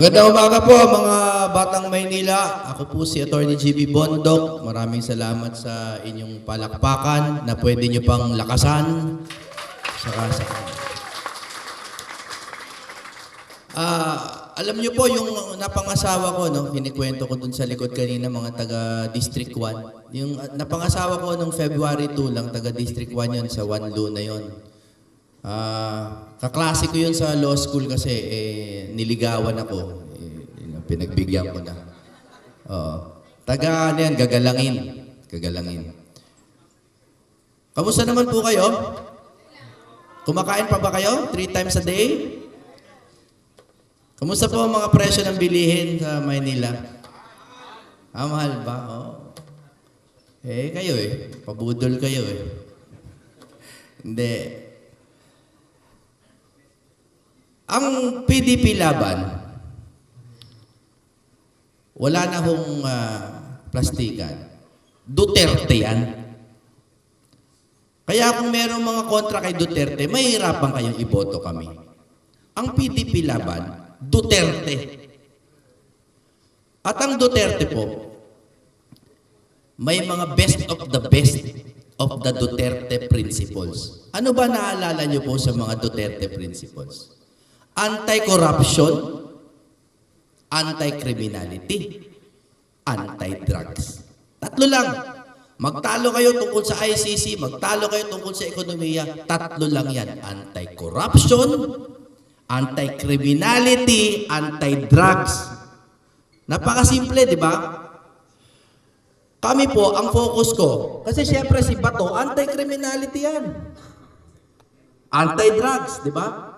Magandang umaga po mga Batang Maynila. Ako po si Attorney GB Bondok. Maraming salamat sa inyong palakpakan na pwede nyo pang lakasan. Alam nyo po yung napangasawa ko, no? Kinikwento ko dun sa likod kanina mga taga District 1. Yung napangasawa ko nung February 2 lang, taga District 1 yun, sa Wanlo na yun. Kaklase ko yun sa law school kasi niligawan ako. Pinagbigyan ko na. Taga ano yan, gagalangin. Kamusta naman po kayo? Kumakain pa ba kayo? 3 times a day? Kamusta po ang mga presyo ng bilihin sa Maynila? Mahal ba? Kayo pabudol kayo Hindi. Ang PDP laban, wala na hong plastikan. Duterte yan. Kaya kung merong mga kontra kay Duterte, mahihirapan kayong iboto kami. Ang PDP laban, Duterte. At ang Duterte po, may mga best of the Duterte principles. Ano ba naalala niyo po sa mga Duterte principles? Anti-corruption, anti-criminality, anti-drugs. 3 lang. Magtalo kayo tungkol sa ICC, magtalo kayo tungkol sa ekonomiya, 3 lang yan. Anti-corruption, anti-criminality, anti-drugs. Napakasimple, di ba? Kami po, ang focus ko, kasi siyempre si Bato, anti-criminality yan. Anti-drugs, di ba?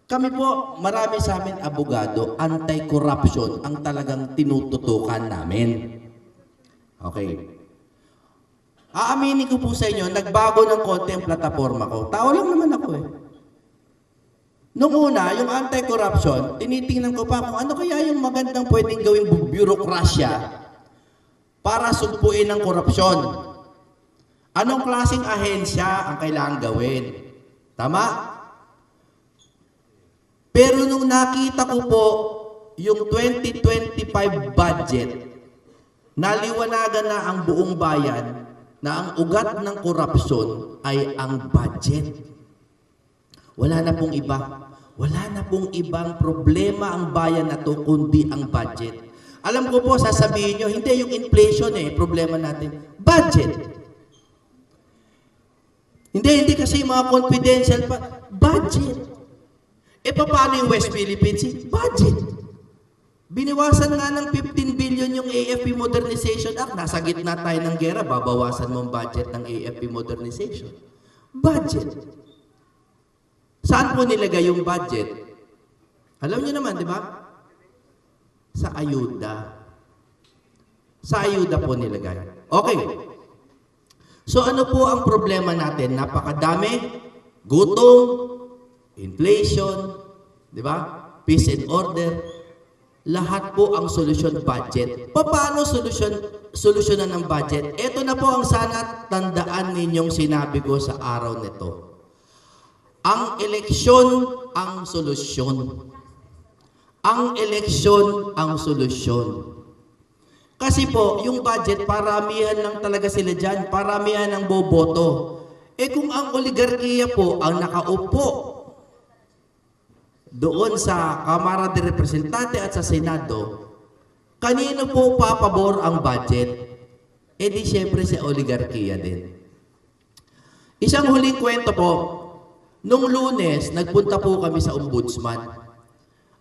Kami po, marami sa amin abogado, anti-corruption ang talagang tinututukan namin. Okay. Aaminin ko po sa inyo, nagbago ng konti ang plataforma ko. Tao lang naman ako Noong una, yung anti-corruption, tinitingnan ko pa kung ano kaya yung magandang pwedeng gawing bureaucracia para sugpuin ng korupsyon. Anong klaseng ahensya ang kailangan gawin? Tama? Pero nung nakita ko po yung 2025 budget, naliwanagan na ang buong bayan na ang ugat ng korupsyon ay ang budget. Wala na pong iba. Wala na pong ibang problema ang bayan na to kundi ang budget. Alam ko po, sasabihin nyo, hindi yung inflation problema natin. Budget. Hindi kasi mga confidential pa. Budget. Paano yung West Philippines Sea? Budget. Biniwasan nga ng 15 billion yung AFP Modernization Act. Nasa gitna tayo ng gera, babawasan mo ang budget ng AFP Modernization. Budget. Saan po nilagay yung budget? Alam niyo naman, di ba? Sa ayuda. Sa ayuda po nilagay. Okay. So ano po ang problema natin? Napakadami. Gutom. Inflation, di ba? Peace and order. Lahat po ang solusyon budget. Paano solusyonan ng budget? Ito na po ang sana tandaan ninyong sinabi ko sa araw nito. Ang eleksyon ang solusyon. Ang eleksyon ang solusyon. Kasi po, yung budget, paramihan lang talaga sila dyan. Paramihan ang boboto. Kung ang oligarkiya po ang nakaupo doon sa Kamara de Representante at sa Senado, kanino po papabor ang budget? Di siyempre sa oligarkiya din. Isang huling kwento po, nung Lunes, nagpunta po kami sa Ombudsman.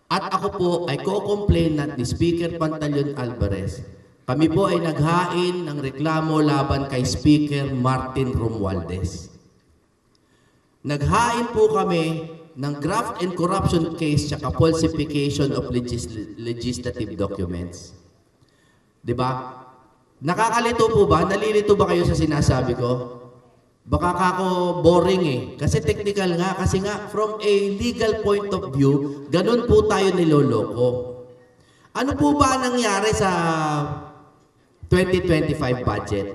At ako po ay co-complainant ni Speaker Pantaleon Alvarez. Kami po ay naghain ng reklamo laban kay Speaker Martin Romualdez. Naghain po kami ng graft and corruption case tsaka falsification of legislative documents. Diba? Nakakalito po ba? Nalilito ba kayo sa sinasabi ko? Baka kako boring Kasi technical nga. Kasi nga, from a legal point of view, ganun po tayo niloloko. Ano po ba nangyari sa 2025 budget?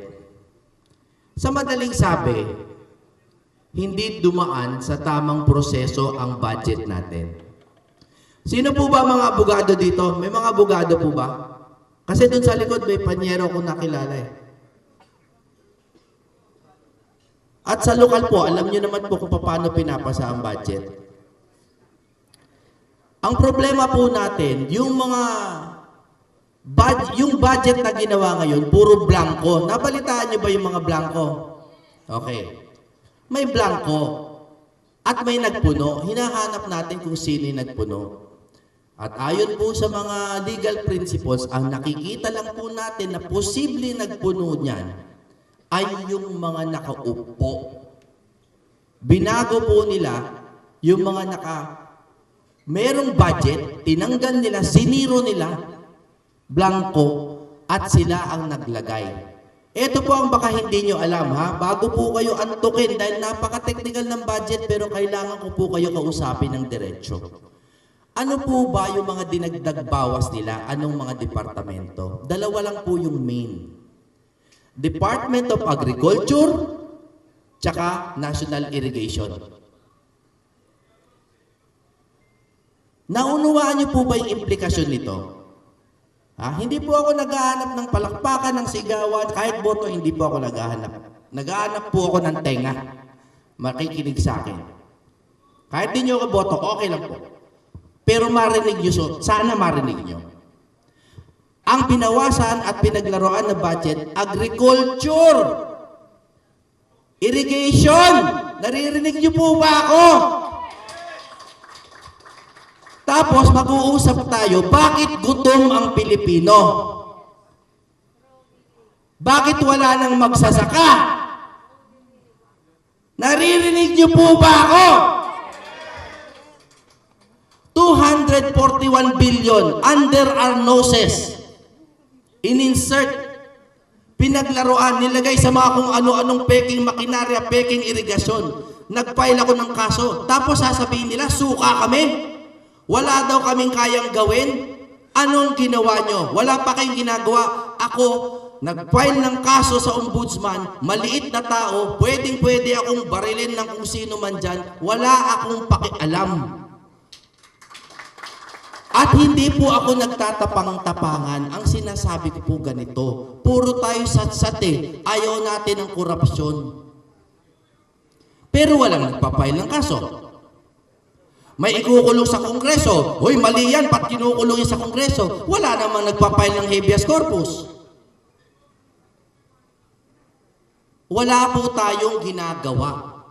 Sa madaling sabi, hindi dumaan sa tamang proseso ang budget natin. Sino po ba mga abogado dito? May mga abogado po ba? Kasi dun sa likod may panyero ko nakilala eh. At sa lokal po, alam nyo naman po kung paano pinapasa ang budget. Ang problema po natin, yung budget na ginawa ngayon, puro blanco. Nabalitaan nyo ba yung mga blanco? Okay. May blanco at may nagpuno. Hinahanap natin kung sino yung nagpuno. At ayon po sa mga legal principles, ang nakikita lang po natin na posible nagpuno niyan ay yung mga nakaupo. Binago po nila yung mga merong budget, tinanggal nila, siniro nila, blanco, at sila ang naglagay. Ito po ang baka hindi nyo alam ha, bago po kayo antukin dahil napaka-technical ng budget pero kailangan ko po kayo kausapin ng diretsyo. Ano po ba yung mga dinagdag bawas nila? Anong mga departamento? Dalawa lang po yung main. Department of Agriculture, tsaka National Irrigation. Naunawaan niyo po ba yung implikasyon nito? Hindi po ako naghahanap ng palakpakan, ng sigawan, kahit boto, hindi po ako naghahanap. Naghahanap po ako ng tenga. Makikinig sa akin. Kahit di nyo ako boto, okay lang po. Pero marinig nyo, sana marinig nyo. Ang pinawasan at pinaglaruan na budget, agriculture, irrigation. Naririnig nyo po ba ako? Tapos mag-uusap tayo, bakit gutom ang Pilipino? Bakit wala nang magsasaka? Naririnig nyo po ba ako? 241 billion under our noses. In-insert, pinaglaruan, nilagay sa mga kung ano-anong peking makinarya, peking irigasyon. Nag-file ako ng kaso. Tapos sasabihin nila, suka kami. Wala daw kaming kayang gawin. Anong ginawa nyo? Wala pa kayong ginagawa. Ako, nag-file ng kaso sa ombudsman, maliit na tao, pwedeng-pwede akong barilin ng kung sino man dyan. Wala akong pakialam. At hindi po ako nagtatapang-tapangan. Ang sinasabi ko po ganito, puro tayo sat-sat eh. Ayaw natin ng korupsyon. Pero walang nagpapail ng kaso. May ikukulong sa Kongreso. Hoy, mali yan, ba't kinukulong sa Kongreso? Wala namang nagpapail ng habeas corpus. Wala po tayong ginagawa.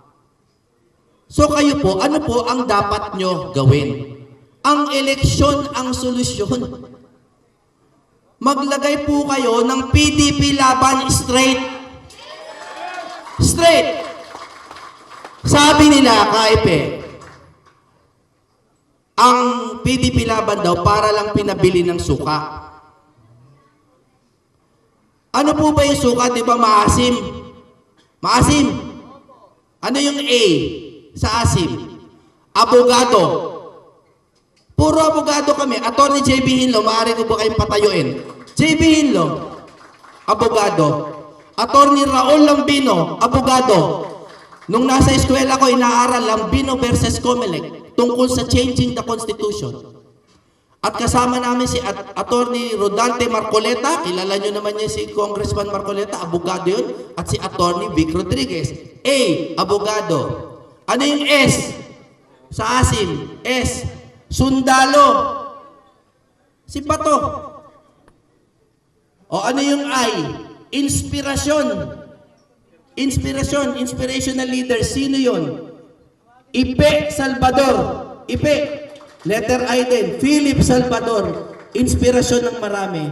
So kayo po, ano po ang dapat nyo gawin? Ang eleksyon ang solusyon. Maglagay po kayo ng PDP laban straight. Straight. Sabi nila, Kaipe, ang PDP laban daw para lang pinabili ng suka. Ano po ba yung suka? Di ba maasim? Maasim. Ano yung A sa asim? Abogado. Puro abogado kami. Attorney JB Hinlo, maaari ko ba kayong patayuin? JB Hinlo, abogado. Attorney Raul Lambino, abogado. Nung nasa eskwela ko, inaaral Lambino versus Comelec tungkol sa changing the Constitution. At kasama namin si Attorney Rodante Marcoleta, kilala nyo naman niya si Congressman Marcoleta, abogado yun, at si Attorney Vic Rodriguez. A, abogado. Ano yung S? Sa asim, S. Sundalo. Si Bato. O ano yung I? Inspirasyon. Inspirasyon. Inspirational leader. Sino yun? Ipe Salvador. Ipe. Letter I din. Philip Salvador. Inspirasyon ng marami.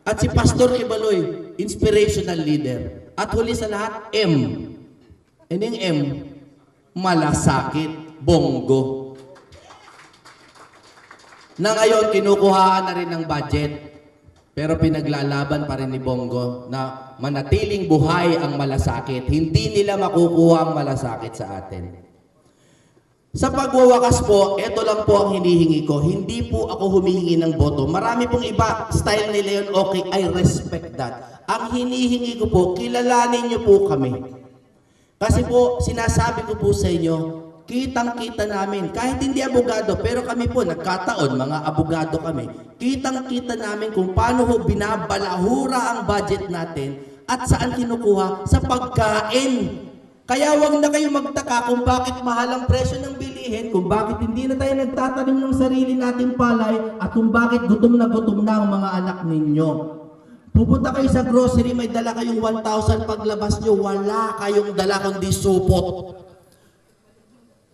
At si Pastor Kibaloy. Inspirational leader. At huli sa lahat, M. Ano yung M? Malasakit. Bongo. Na ngayon, kinukuhaan na rin ng budget. Pero pinaglalaban pa rin ni Bongo na manatiling buhay ang malasakit. Hindi nila makukuha ang malasakit sa atin. Sa pagwawakas po, ito lang po ang hinihingi ko. Hindi po ako humihingi ng boto. Marami pong iba, style nila yun, okay, I respect that. Ang hinihingi ko po, kilalanin niyo po kami. Kasi po, sinasabi ko po sa inyo, kitang-kita namin. Kahit hindi abogado, pero kami po, nagkataon, mga abogado kami, kitang-kita namin kung paano ho binabalahura ang budget natin at saan kinukuha sa pagkain. Kaya wag na kayo magtaka kung bakit mahal ang presyo ng bilihin, kung bakit hindi na tayo nagtatanim ng sarili nating palay, at kung bakit gutom na ang mga anak ninyo. Pupunta kayo sa grocery, may dala kayong 1,000, paglabas nyo, wala kayong dala kundi supot.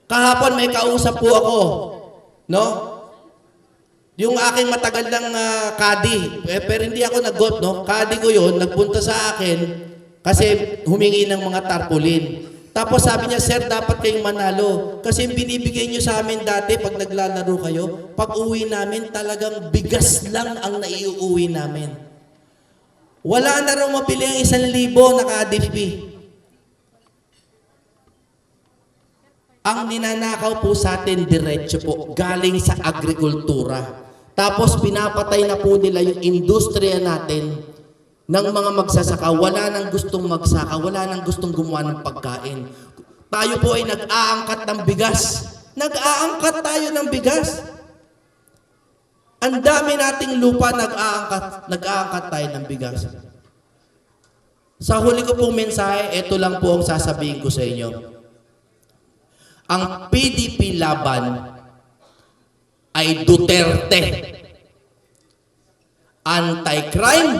Kahapon may kausap po ako, no? Yung aking matagal ng kadi, pero hindi ako nag-got, no? Kadi ko yun, nagpunta sa akin kasi humingi ng mga tarpaulin. Tapos sabi niya, sir, dapat kayong manalo. Kasi binibigay niyo sa amin dati pag naglalaro kayo, pag uwi namin, talagang bigas lang ang naiuwi namin. Wala na raw mapili ang 1,000 na ka-ADP. Ang ninanakaw po sa atin, diretso po, galing sa agrikultura. Tapos pinapatay na po nila yung industriya natin ng mga magsasaka. Wala nang gustong magsaka, wala nang gustong gumawa ng pagkain. Tayo po ay nag-aangkat ng bigas. Nag-aangkat tayo ng bigas. Ang dami nating lupa, nag-aangkat tayo ng bigas. Sa huli ko pong mensahe, ito lang po ang sasabihin ko sa inyo. Ang PDP laban ay Duterte. Anti-crime,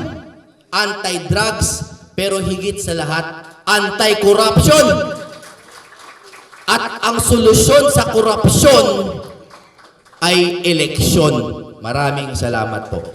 anti-drugs, pero higit sa lahat, anti-corruption. At ang solusyon sa korupsyon ay eleksyon. Maraming salamat po.